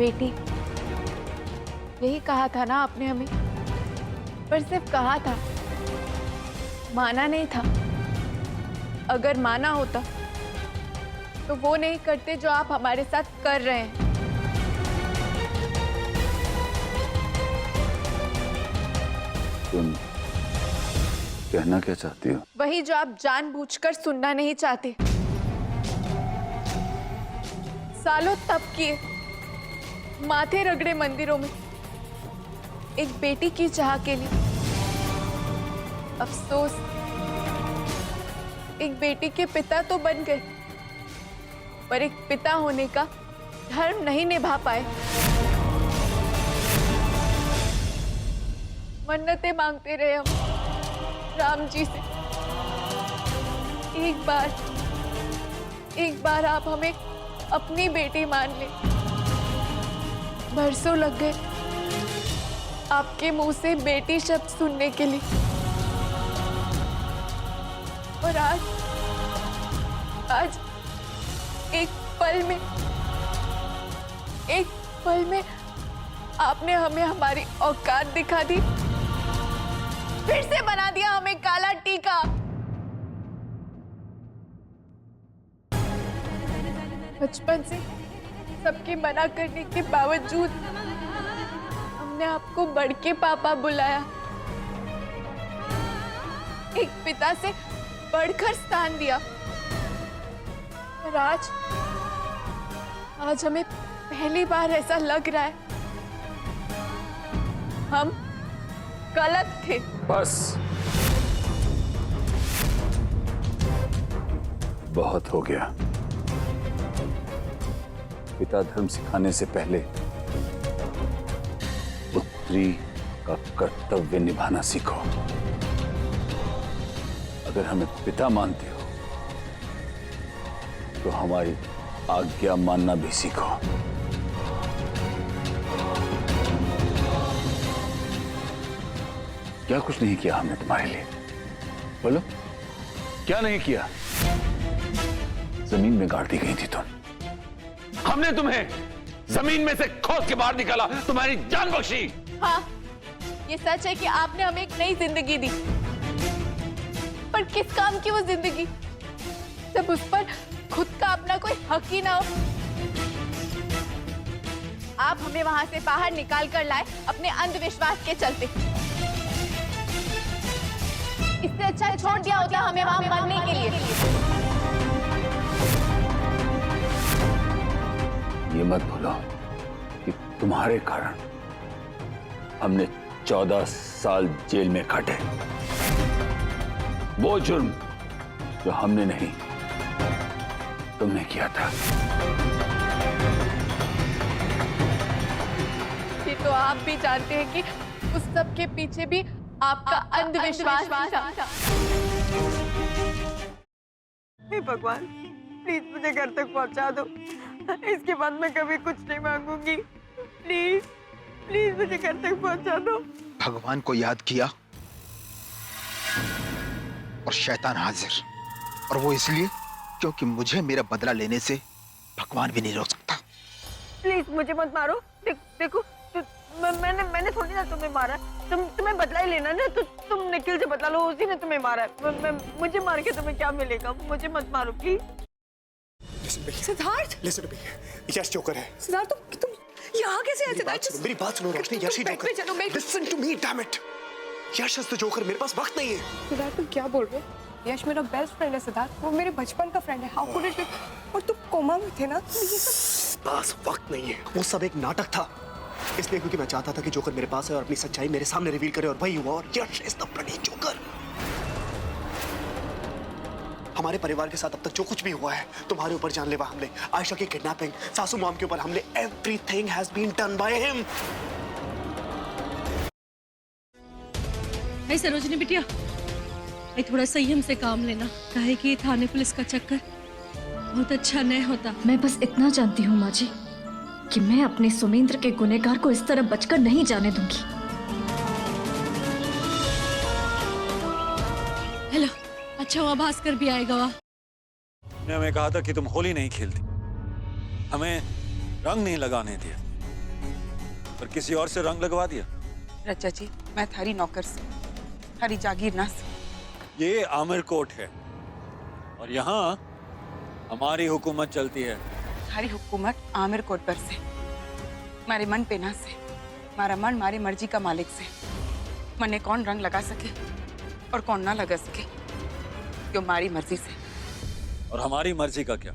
बेटी, यही कहा था ना आपने हमें, पर सिर्फ कहा था, माना नहीं था। अगर माना होता तो वो नहीं करते जो आप हमारे साथ कर रहे हैं। तुम कहना क्या चाहती हो? वही जो आप जानबूझकर सुनना नहीं चाहते। सालों तप किए, माथे रगड़े मंदिरों में एक बेटी की चाह के लिए। अफसोस, एक बेटी के पिता तो बन गए, पर एक पिता होने का धर्म नहीं निभा पाए। मन्नतें मांगते रहे हम राम जी से, एक बार आप हमें अपनी बेटी मान ले। बरसों लग गए आपके मुंह से बेटी शब्द सुनने के लिए, और आज एक पल में आपने हमें हमारी औकात दिखा दी। फिर से बना दिया हमें काला टीका। बचपन से सबके मना करने के बावजूद हमने आपको बड़के पापा बुलाया, एक पिता से बढ़कर स्थान दिया। और आज हमें पहली बार ऐसा लग रहा है हम गलत थे। बस, बहुत हो गया। पिता धर्म सिखाने से पहले पुत्री का कर्तव्य निभाना सीखो। अगर हमें पिता मानते हो तो हमारी आज्ञा मानना भी सीखो। क्या कुछ नहीं किया हमने तुम्हारे लिए? बोलो, क्या नहीं किया? जमीन में गाड़ दी गई थी तुम, हमने तुम्हें जमीन में से खोद के बाहर निकाला, तुम्हारी जान बख्शी। हाँ, ये सच है कि आपने हमें एक नई जिंदगी दी, पर किस काम की वो जिंदगी जब उस पर खुद का अपना कोई हक ही ना हो। आप हमें वहां से बाहर निकाल कर लाए अपने अंधविश्वास के चलते। इससे अच्छा छोड़ दिया होता हमें वहां मरने के लिए। ये मत भूलो कि तुम्हारे कारण हमने 14 साल जेल में काटे। वो जुर्म जो हमने नहीं, तुमने किया था। ये तो आप भी जानते हैं कि उस सब के पीछे भी आपका अंधविश्वास था। हे भगवान, प्लीज मुझे घर तक पहुंचा दो। इसके बाद मैं कभी कुछ नहीं मांगूंगी। प्लीज प्लीज मुझे घर तक पहुंचा दो। भगवान को याद किया और शैतान हाजिर, और वो इसलिए क्योंकि मुझे मेरा बदला लेने से भगवान भी नहीं रोक सकता। प्लीज मुझे मत मारो। देखो मैंने थोड़ी ना तुम्हें मारा। तुम्हें बदला ही लेना ना, तो तुम निखिल से बदला लो, उसी ने तुम्हें मारा है। मुझे मार के तुम्हें क्या मिलेगा? मुझे मत मारो please. Siddharth, Listen to me. Yash joker है। सिद्धार्थ तुम यहाँ कैसे आए? सिद्धार्थ मेरी बात सुनो रोशनी, यश ही जोकर। चलो मैं Listen to me, damn it. Yash is the joker, मेरे पास वक्त नहीं है। सिद्धार्थ तुम क्या बोल रहे हो? यश मेरा बेस्ट फ्रेंड है सिद्धार्थ, वो मेरे बचपन का फ्रेंड है। How could it be? और तुम कोमा में थे ना, तो ये सब पास वक्त नहीं है। वो सब एक नाटक था, इसलिए क्योंकि मैं चाहता था कि जोकर मेरे पास है और अपनी सच्चाई मेरे सामने रिवील करे, और वही हुआ। और यश इज द ब्लडी जोकर। हमारे परिवार के साथ अब तक जो कुछ भी हुआ है, तुम्हारे ऊपर जानलेवा हमले, आयशा की किडनैपिंग, सासू मॉम के ऊपर हमले, everything has been done by him. हे सरोजनी बिटिया, थोड़ा संयम से काम लेना, काहे कि थाने पुलिस का चक्कर बहुत अच्छा नहीं होता। मैं बस इतना जानती हूँ माँ जी कि मैं अपने सुमेंद्र के गुनहगार को इस तरह बचकर नहीं जाने दूंगी। हेलो, अच्छा हुआ भास्कर भी आएगा। वहाँ ने हमें कहा था कि तुम होली नहीं खेलती, हमें रंग नहीं लगाने दिया, और किसी और से रंग लगवा दिया। रचा जी, मैं थारी नौकर से, थारी जागीर ना से। ये आमिर कोट है और यहाँ हमारी हुकूमत चलती है। थारी हुकूमत आमिर कोट पर से, मारे मन पे ना से, मारा मन मारे मर्जी का मालिक से। मने कौन रंग लगा सके और कौन ना लगा सके, क्यों मारी मर्जी से। और हमारी मर्जी का क्या?